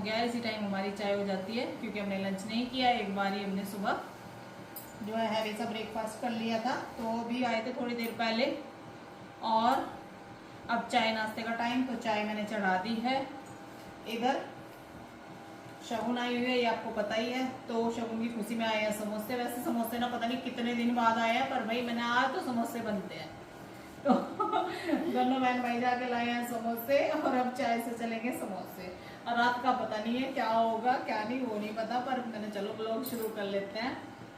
गया है, इसी टाइम हमारी चाय हो जाती है क्योंकि हमने लंच नहीं किया। एक बार ही हमने सुबह जो है हैवी सा ब्रेकफास्ट कर लिया था, तो अभी आए थे थोड़ी देर पहले और अब चाय नाश्ते का टाइम, तो चाय मैंने चढ़ा दी है। इधर शगुन आई हुई है, ये आपको पता ही है, तो शगुन की खुशी में आए हैं समोसे। वैसे समोसे ना पता नहीं कितने दिन बाद आए हैं, पर भाई मैंने आज तो समोसे बनते हैं, तो दोनों बहन भाई जाके लाए हैं समोसे और अब चाय से चलेंगे समोसे। और रात का पता नहीं है क्या होगा क्या नहीं, वो नहीं पता, पर मैंने चलो ब्लॉग शुरू कर लेते हैं।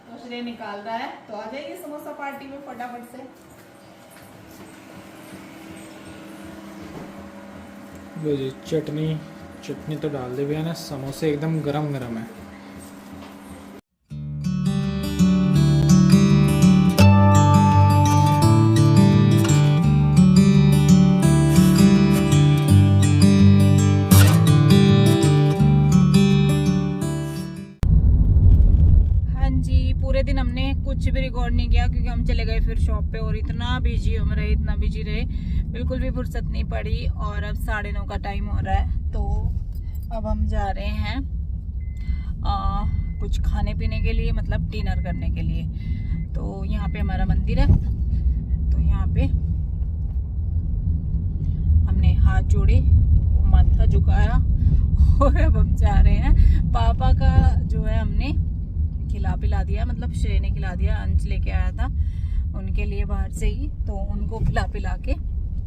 तो श्रेय निकाल रहा है, तो आ जाइए समोसा पार्टी में फटाफट से। लो जी, चटनी चटनी तो डाल दे भैया ना, समोसे एकदम गरम गरम है। हाँ जी, पूरे दिन हमने कुछ भी रिकॉर्ड नहीं किया क्योंकि हम चले गए फिर शॉप पे और इतना बिजी हम रहे, इतना बिजी रहे, बिल्कुल भी फुर्सत नहीं पड़ी। और अब 9:30 का टाइम हो रहा है, तो अब हम जा रहे हैं कुछ खाने पीने के लिए, मतलब डिनर करने के लिए। तो यहाँ पे हमारा मंदिर है, तो यहाँ पे हमने हाथ जोड़े, माथा झुकाया और अब हम जा रहे हैं। पापा का जो है हमने खिला पिला दिया, मतलब श्रेय ने खिला दिया, अंश लेके आया था उनके लिए बाहर से ही, तो उनको खिला पिला के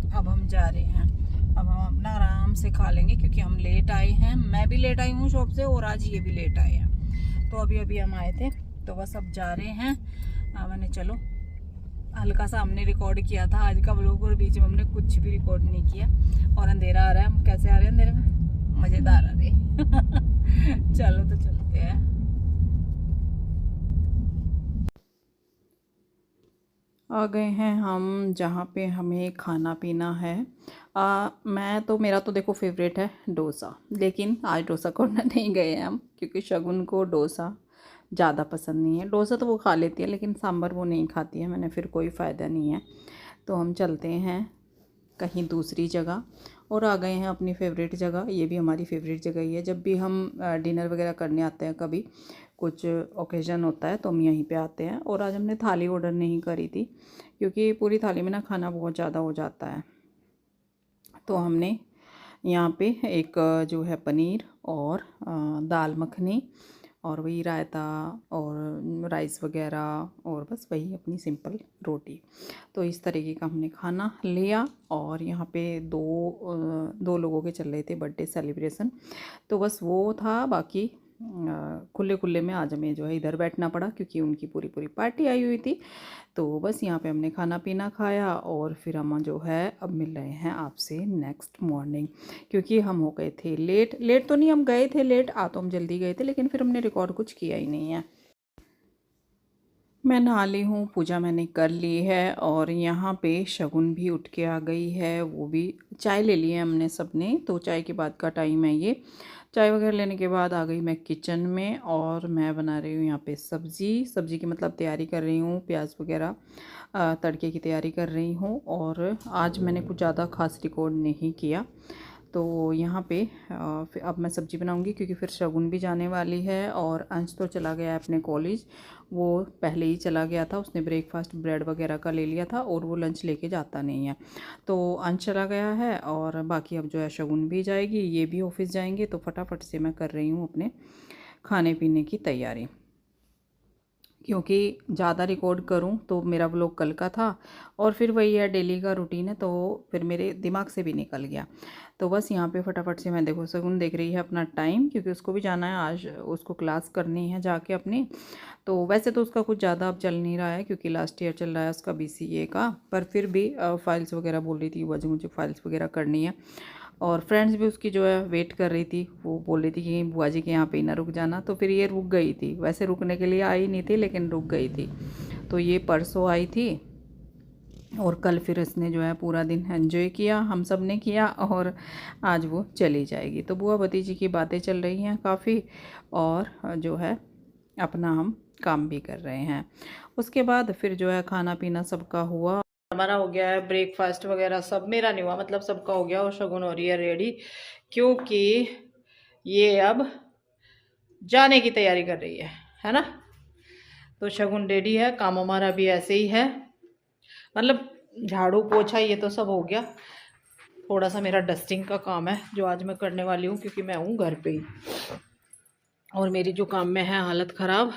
अब हम जा रहे हैं। अब हम अपना आराम से खा लेंगे क्योंकि हम लेट आए हैं, मैं भी लेट आई हूँ शॉप से और आज ये भी लेट आए हैं, तो अभी अभी हम आए थे, तो बस अब जा रहे हैं। मैंने चलो हल्का सा हमने रिकॉर्ड किया था आज का व्लॉग और बीच में हमने कुछ भी रिकॉर्ड नहीं किया। और अंधेरा आ रहा है, हम कैसे आ रहे हैं अंधेरे में, मजेदार आ रहे चलो तो चलते हैं। आ गए हैं हम जहाँ पे हमें खाना पीना है। मैं तो मेरा तो देखो फेवरेट है डोसा, लेकिन आज डोसा कॉर्नर नहीं गए हैं हम क्योंकि शगुन को डोसा ज़्यादा पसंद नहीं है। डोसा तो वो खा लेती है लेकिन सांभर वो नहीं खाती है, मैंने फिर कोई फ़ायदा नहीं है, तो हम चलते हैं कहीं दूसरी जगह। और आ गए हैं अपनी फ़ेवरेट जगह, ये भी हमारी फ़ेवरेट जगह ही है। जब भी हम डिनर वगैरह करने आते हैं, कभी कुछ ओकेज़न होता है तो हम यहीं पे आते हैं। और आज हमने थाली ऑर्डर नहीं करी थी क्योंकि पूरी थाली में ना खाना बहुत ज़्यादा हो जाता है, तो हमने यहाँ पे एक जो है पनीर और दाल मखनी और वही रायता और राइस वगैरह और बस वही अपनी सिंपल रोटी, तो इस तरीके का हमने खाना लिया। और यहाँ पे दो लोगों के चल रहे थे बर्थडे सेलिब्रेशन, तो बस वो था। बाकी खुले खुले में आज हमें जो है इधर बैठना पड़ा क्योंकि उनकी पूरी पूरी पार्टी आई हुई थी, तो बस यहाँ पे हमने खाना पीना खाया और फिर हम जो है अब मिल रहे हैं आपसे नेक्स्ट मॉर्निंग, क्योंकि हम हो गए थे लेट तो नहीं, हम गए थे लेट, आ तो हम जल्दी गए थे लेकिन फिर हमने रिकॉर्ड कुछ किया ही नहीं है। मैं नहा ली हूँ, पूजा मैंने कर ली है और यहाँ पे शगुन भी उठ के आ गई है, वो भी चाय ले ली है हमने सब ने, तो चाय के बाद का टाइम है ये। चाय वगैरह लेने के बाद आ गई मैं किचन में और मैं बना रही हूँ यहाँ पे सब्ज़ी की मतलब तैयारी कर रही हूँ, प्याज वगैरह तड़के की तैयारी कर रही हूँ। और आज मैंने कुछ ज़्यादा खास रिकॉर्ड नहीं किया, तो यहाँ पे फिर अब मैं सब्ज़ी बनाऊँगी क्योंकि फिर शगुन भी जाने वाली है। और अंश तो चला गया है अपने कॉलेज, वो पहले ही चला गया था, उसने ब्रेकफास्ट ब्रेड वगैरह का ले लिया था और वो लंच लेके जाता नहीं है, तो अंश चला गया है। और बाकी अब जो है शगुन भी जाएगी, ये भी ऑफिस जाएंगे, तो फटाफट से मैं कर रही हूँ अपने खाने पीने की तैयारी, क्योंकि ज़्यादा रिकॉर्ड करूं तो मेरा व्लॉग कल का था और फिर वही है डेली का रूटीन है, तो फिर मेरे दिमाग से भी निकल गया। तो बस यहाँ पे फटाफट से मैं देखो शगुन देख रही है अपना टाइम, क्योंकि उसको भी जाना है आज, उसको क्लास करनी है जाके अपनी। तो वैसे तो उसका कुछ ज़्यादा अब चल नहीं रहा है क्योंकि लास्ट ईयर चल रहा है उसका BCA का, पर फिर भी फाइल्स वगैरह बोल रही थी वो, मुझे फाइल्स वगैरह करनी है। और फ्रेंड्स भी उसकी जो है वेट कर रही थी, वो बोल रही थी कि बुआ जी के यहाँ पे ही ना रुक जाना, तो फिर ये रुक गई थी, वैसे रुकने के लिए आई नहीं थी लेकिन रुक गई थी। तो ये परसों आई थी और कल फिर इसने जो है पूरा दिन एंजॉय किया, हम सब ने किया, और आज वो चली जाएगी। तो बुआ भतीजी की बातें चल रही हैं काफ़ी, और जो है अपना हम काम भी कर रहे हैं। उसके बाद फिर जो है खाना पीना सबका हुआ, हमारा हो गया है ब्रेकफास्ट वगैरह सब, मेरा नहीं हुआ मतलब सबका हो गया, और शगुन हो रही है रेडी, क्योंकि ये अब जाने की तैयारी कर रही है ना। तो शगुन रेडी है, काम हमारा भी ऐसे ही है, मतलब झाड़ू पोछा ये तो सब हो गया। थोड़ा सा मेरा डस्टिंग का काम है जो आज मैं करने वाली हूँ, क्योंकि मैं हूँ घर पे ही और मेरी जो काम में है हालत ख़राब।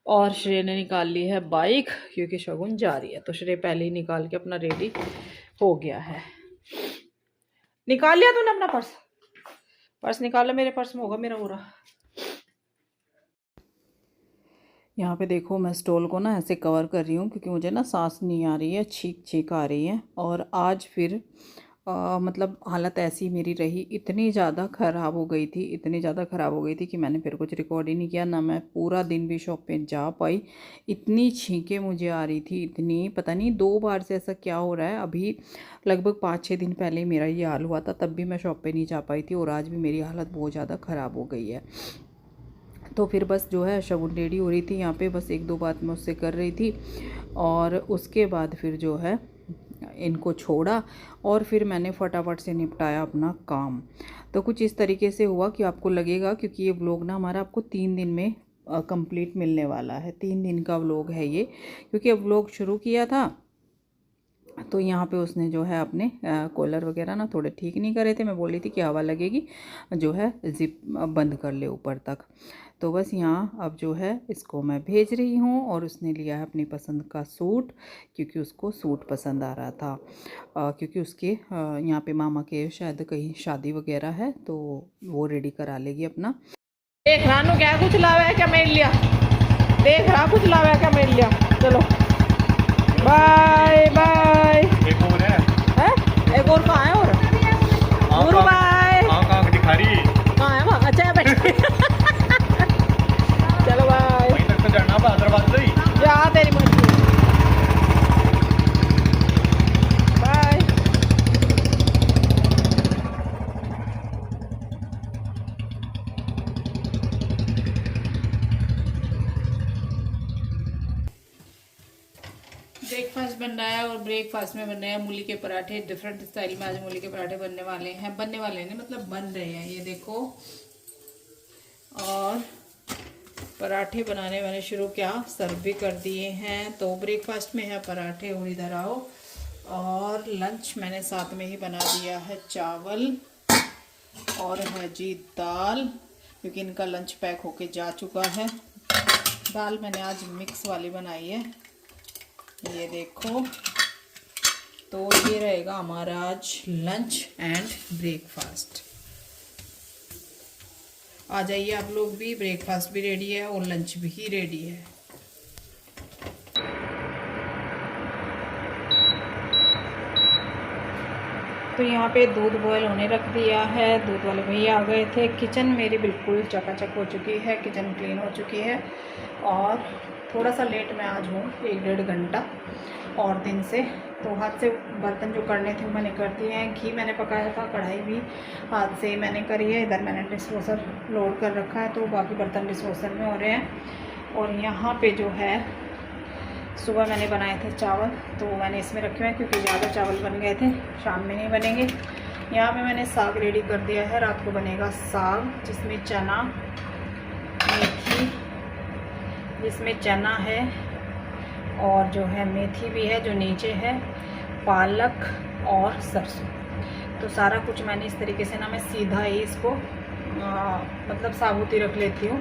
और श्रेय ने निकाल ली है बाइक, क्योंकि शगुन जा रही है, तो श्रेय पहले ही निकाल के अपना रेडी हो गया है। निकाल लिया तूने अपना पर्स? पर्स निकाला, मेरे पर्स में होगा मेरा पूरा। यहाँ पे देखो मैं स्टॉल को ना ऐसे कवर कर रही हूँ, क्योंकि मुझे ना सांस नहीं आ रही है, छींक छींक आ रही है। और आज फिर मतलब हालत ऐसी मेरी रही, इतनी ज़्यादा ख़राब हो गई थी, इतनी ज़्यादा ख़राब हो गई थी कि मैंने फिर कुछ रिकॉर्ड ही नहीं किया, ना मैं पूरा दिन भी शॉप पे जा पाई। इतनी छींकें मुझे आ रही थी, इतनी, पता नहीं 2 बार से ऐसा क्या हो रहा है। अभी लगभग 5-6 दिन पहले मेरा ये हाल हुआ था, तब भी मैं शॉप पे नहीं जा पाई थी, और आज भी मेरी हालत बहुत ज़्यादा ख़राब हो गई है। तो फिर बस जो है शगुन रेडी हो रही थी यहाँ पे, बस 1-2 बात मैं उससे कर रही थी, और उसके बाद फिर जो है इनको छोड़ा और फिर मैंने फटाफट से निपटाया अपना काम। तो कुछ इस तरीके से हुआ कि आपको लगेगा, क्योंकि ये व्लॉग ना हमारा आपको 3 दिन में कंप्लीट मिलने वाला है। 3 दिन का व्लॉग है ये, क्योंकि अब व्लॉग शुरू किया था तो यहाँ पे उसने जो है अपने कॉलर वगैरह ना थोड़े ठीक नहीं करे थे। मैं बोल रही थी कि हवा लगेगी, जो है जिप बंद कर ले ऊपर तक। तो बस यहाँ अब जो है इसको मैं भेज रही हूँ, और उसने लिया है अपनी पसंद का सूट, क्योंकि उसको सूट पसंद आ रहा था। क्योंकि उसके यहाँ पे मामा के शायद कहीं शादी वगैरह है, तो वो रेडी करा लेगी अपना। देख रहा क्या कुछ लावा है क्या मेरे लिया, देख रहा कुछ लावा है क्या मेरे लिया। चलो बाय बाय। एक और है, एक और कहाँ है? और बाय। कहाँ दिखा रही है? कहाँ है वहाँ? अच्छा है बैठ। चलो बाय। वहीं तक तो जाना हैदराबाद से ही। जा तेरी मर्जी। बाय। ब्रेकफास्ट बन रहा है, और ब्रेकफास्ट में बन रहे हैं मूली के पराठे। डिफरेंट स्टाइल में आज मूली के पराठे बनने वाले हैं, नहीं मतलब बन रहे हैं, ये देखो। और पराठे बनाने मैंने शुरू किया, सर्व भी कर दिए हैं। तो ब्रेकफास्ट में है पराठे, और इधर आओ। और लंच मैंने साथ में ही बना दिया है, चावल और है जी दाल, क्योंकि इनका लंच पैक होके जा चुका है। दाल मैंने आज मिक्स वाली बनाई है, ये देखो। तो ये रहेगा हमारा आज लंच एंड ब्रेकफास्ट। आ जाइए आप लोग भी, ब्रेकफास्ट भी रेडी है और लंच भी रेडी है। तो यहाँ पे दूध बॉयल होने रख दिया है, दूध वाले भैया आ गए थे। किचन मेरी बिल्कुल चकाचक हो चुकी है, किचन क्लीन हो चुकी है। और थोड़ा सा लेट मैं आज हूँ, 1-1.5 घंटा और दिन से। तो हाथ से बर्तन जो करने थे मैंने कर दिए हैं। घी मैंने पकाया था, कढ़ाई भी हाथ से मैंने करी है। इधर मैंने डिशवॉशर लोड कर रखा है, तो बाकी बर्तन डिशवॉशर में हो रहे हैं। और यहाँ पे जो है सुबह मैंने बनाए थे चावल, तो मैंने इसमें रखे हुए हैं, क्योंकि ज़्यादा चावल बन गए थे, शाम में नहीं बनेंगे। यहाँ पे मैंने साग रेडी कर दिया है, रात को बनेगा साग, जिसमें चना, मेथी, जिसमें चना है और जो है मेथी भी है, जो नीचे है पालक और सरसों। तो सारा कुछ मैंने इस तरीके से ना, मैं सीधा ही इसको मतलब साबुत ही रख लेती हूँ,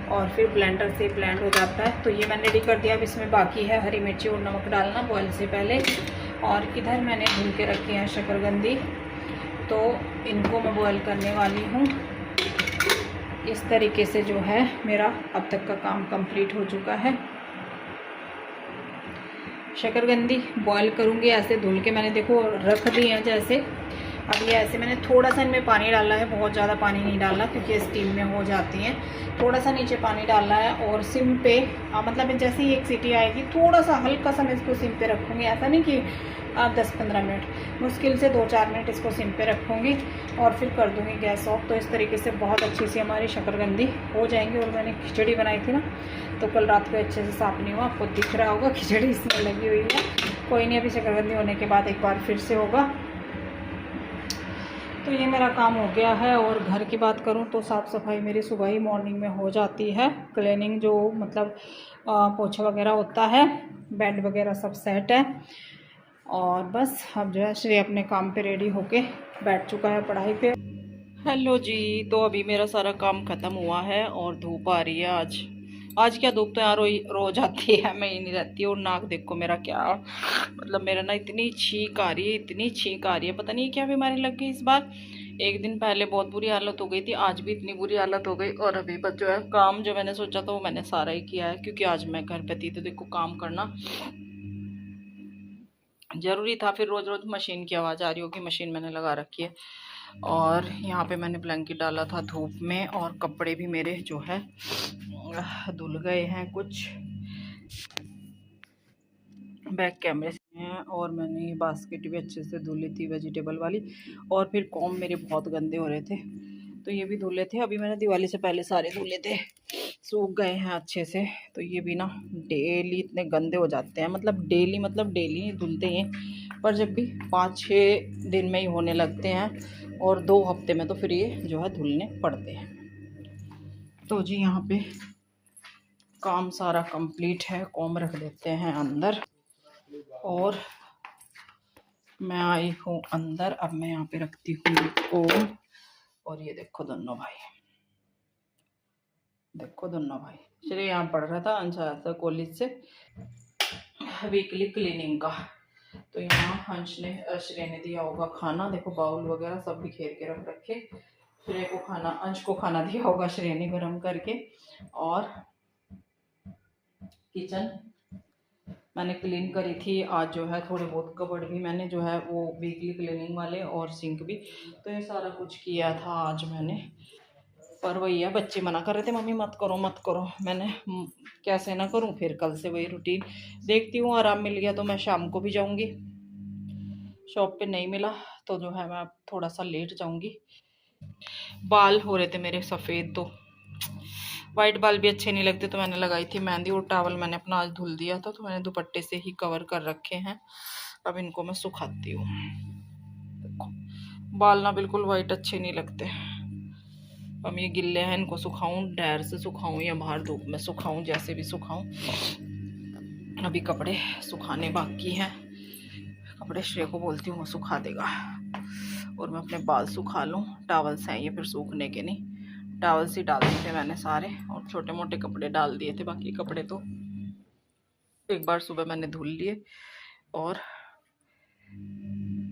और फिर ब्लेंडर से ब्लेंड हो जाता है। तो ये मैंने रेडी कर दिया। अब इसमें बाकी है हरी मिर्ची और नमक डालना बॉयल से पहले। और इधर मैंने भून के रखी है शकरकंदी, तो इनको मैं बॉयल करने वाली हूँ। इस तरीके से जो है मेरा अब तक का काम कंप्लीट हो चुका है। शकरकंदी बॉयल करूँगी, ऐसे धुल के मैंने देखो रख दी है जैसे। अब ये ऐसे मैंने थोड़ा सा इनमें पानी डाला है, बहुत ज़्यादा पानी नहीं डाला, क्योंकि स्टीम में हो जाती हैं। थोड़ा सा नीचे पानी डाला है, और सिम पे मतलब जैसे ही एक सीटी आएगी, थोड़ा सा हल्का सा मैं इसको सिम पे रखूँगी। ऐसा नहीं कि आप 10-15 मिनट, मुश्किल से 2-4 मिनट इसको सिम पे रखूँगी, और फिर कर दूँगी गैस ऑफ। तो इस तरीके से बहुत अच्छी सी हमारी शकरकंदी हो जाएंगी। और मैंने खिचड़ी बनाई थी ना, तो कल रात को अच्छे से साफ़ नहीं हुआ, आपको दिख रहा होगा खिचड़ी इसमें लगी हुई है। कोई नहीं, अभी शकरकंदी होने के बाद एक बार फिर से होगा। तो ये मेरा काम हो गया है। और घर की बात करूँ तो साफ़ सफाई मेरी सुबह ही मॉर्निंग में हो जाती है। क्लीनिंग जो मतलब पोछा वगैरह होता है, बेड वगैरह सब सेट है। और बस अब जो है श्रेय अपने काम पे रेडी होके बैठ चुका है पढ़ाई पे। हेलो जी, तो अभी मेरा सारा काम ख़त्म हुआ है और धूप आ रही है आज। आज क्या धूप तो यार रोज आती है, मैं ही नहीं रहती। और नाक देखो मेरा, क्या मतलब मेरा ना इतनी छींक आ रही है, इतनी छींक आ रही है, पता नहीं क्या बीमारी लग गई इस बार। एक दिन पहले बहुत बुरी हालत हो गई थी, आज भी इतनी बुरी हालत हो गई। और अभी बस जो है काम जो मैंने सोचा था वो मैंने सारा ही किया है, क्योंकि आज मैं घर पे थी तो देखो काम करना ज़रूरी था। फिर रोज़ रोज़ मशीन की आवाज़ आ रही होगी, मशीन मैंने लगा रखी है। और यहाँ पे मैंने ब्लैंकेट डाला था धूप में, और कपड़े भी मेरे जो है धुल गए हैं कुछ, बैक कैमरे से हैं। और मैंने ये बास्केट भी अच्छे से धुली थी, वेजिटेबल वाली। और फिर कॉम मेरे बहुत गंदे हो रहे थे तो ये भी धुले थे। अभी मैंने दिवाली से पहले सारे धुले थे, सूख गए हैं अच्छे से। तो ये भी ना डेली इतने गंदे हो जाते हैं, मतलब डेली धुलते हैं, पर जब भी 5-6 दिन में ही होने लगते हैं, और 2 हफ्ते में तो फिर ये जो है धुलने पड़ते हैं। तो जी यहाँ पे काम सारा कंप्लीट है, कॉम रख देते हैं अंदर। और मैं आई हूँ अंदर, अब मैं यहाँ पे रखती हूँ कॉम। और ये देखो दोनों भाई, श्रेय यहाँ पढ़ रहा था, अंश आया था कॉलेज से वीकली क्लीनिंग का। तो यहाँ अंश ने श्रेय ने दिया होगा खाना, देखो बाउल वगैरह सब बिखेर के रख रखे। श्रेय को खाना, अंश को खाना दिया होगा श्रेय ने गरम करके। और किचन मैंने क्लीन करी थी आज, जो है थोड़े बहुत कबर्ड भी मैंने जो है वो वीकली क्लीनिंग वाले, और सिंक भी। तो ये सारा कुछ किया था आज मैंने। पर वही है, बच्चे मना कर रहे थे मम्मी मत करो मत करो। मैंने कैसे ना करूं, फिर कल से वही रूटीन देखती हूँ। आराम मिल गया तो मैं शाम को भी जाऊंगी, शॉप पे नहीं मिला तो जो है मैं थोड़ा सा लेट जाऊंगी। बाल हो रहे थे मेरे सफ़ेद, तो वाइट बाल भी अच्छे नहीं लगते, तो मैंने लगाई थी मेहंदी। और टावल मैंने अपना आज धुल दिया था, तो मैंने दुपट्टे से ही कवर कर रखे हैं। अब इनको मैं सुखाती हूँ। देखो बाल ना बिल्कुल वाइट अच्छे नहीं लगते। अब ये गिल्ले हैं, इनको सुखाऊं, डायर से सुखाऊं या बाहर धूप में सुखाऊं, जैसे भी सुखाऊं। अभी कपड़े सुखाने बाकी हैं, कपड़े श्रेय को बोलती हूँ वो सुखा देगा। और मैं अपने बाल सुखा लूँ, टावल से हैं ये फिर सूखने के नहीं, टावल से डाल दिए थे मैंने सारे, और छोटे मोटे कपड़े डाल दिए थे, बाकी कपड़े तो एक बार सुबह मैंने धुल लिए। और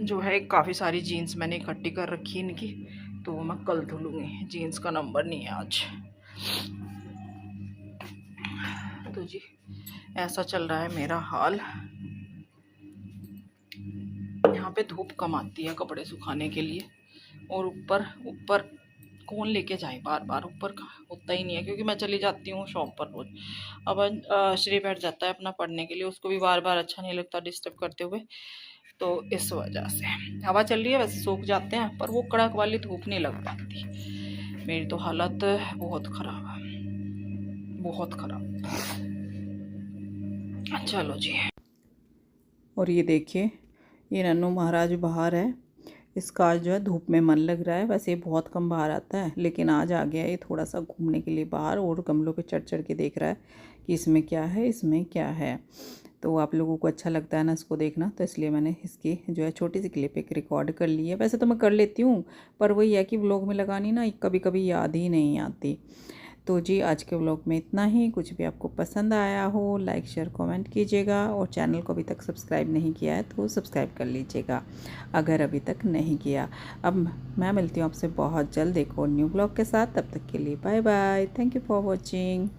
जो है काफ़ी सारी जीन्स मैंने इकट्ठी कर रखी इनकी, तो वो मैं कल धुलूँगी, जीन्स का नंबर नहीं है आज। तो जी ऐसा चल रहा है मेरा हाल। यहाँ पे धूप कम आती है कपड़े सुखाने के लिए, और ऊपर कौन लेके जाए बार बार, ऊपर का होता ही नहीं है, क्योंकि मैं चली जाती हूँ शॉप पर रोज। अब श्री बैठ जाता है अपना पढ़ने के लिए, उसको भी बार बार अच्छा नहीं लगता डिस्टर्ब करते हुए, तो इस वजह से। हवा चल रही है वैसे सूख जाते हैं, पर वो कड़क वाली धूप नहीं लग पाती। मेरी तो हालत बहुत ख़राब है, बहुत ख़राब। चलो जी। और ये देखिए ये नन्नू महाराज बाहर है, इसका आज जो है धूप में मन लग रहा है। वैसे ये बहुत कम बाहर आता है, लेकिन आज आ गया ये थोड़ा सा घूमने के लिए बाहर, और गमलों पे चढ़ चढ़ के देख रहा है कि इसमें क्या है, इसमें क्या है। तो आप लोगों को अच्छा लगता है ना इसको देखना, तो इसलिए मैंने इसकी जो है छोटी सी क्लिप एक रिकॉर्ड कर ली है। वैसे तो मैं कर लेती हूँ, पर वही है कि व्लॉग में लगानी ना कभी कभी याद ही नहीं आती। तो जी आज के व्लॉग में इतना ही। कुछ भी आपको पसंद आया हो लाइक शेयर कमेंट कीजिएगा, और चैनल को अभी तक सब्सक्राइब नहीं किया है तो सब्सक्राइब कर लीजिएगा अगर अभी तक नहीं किया। अब मैं मिलती हूँ आपसे बहुत जल्द एक और न्यू व्लॉग के साथ, तब तक के लिए bye bye, thank you for watching.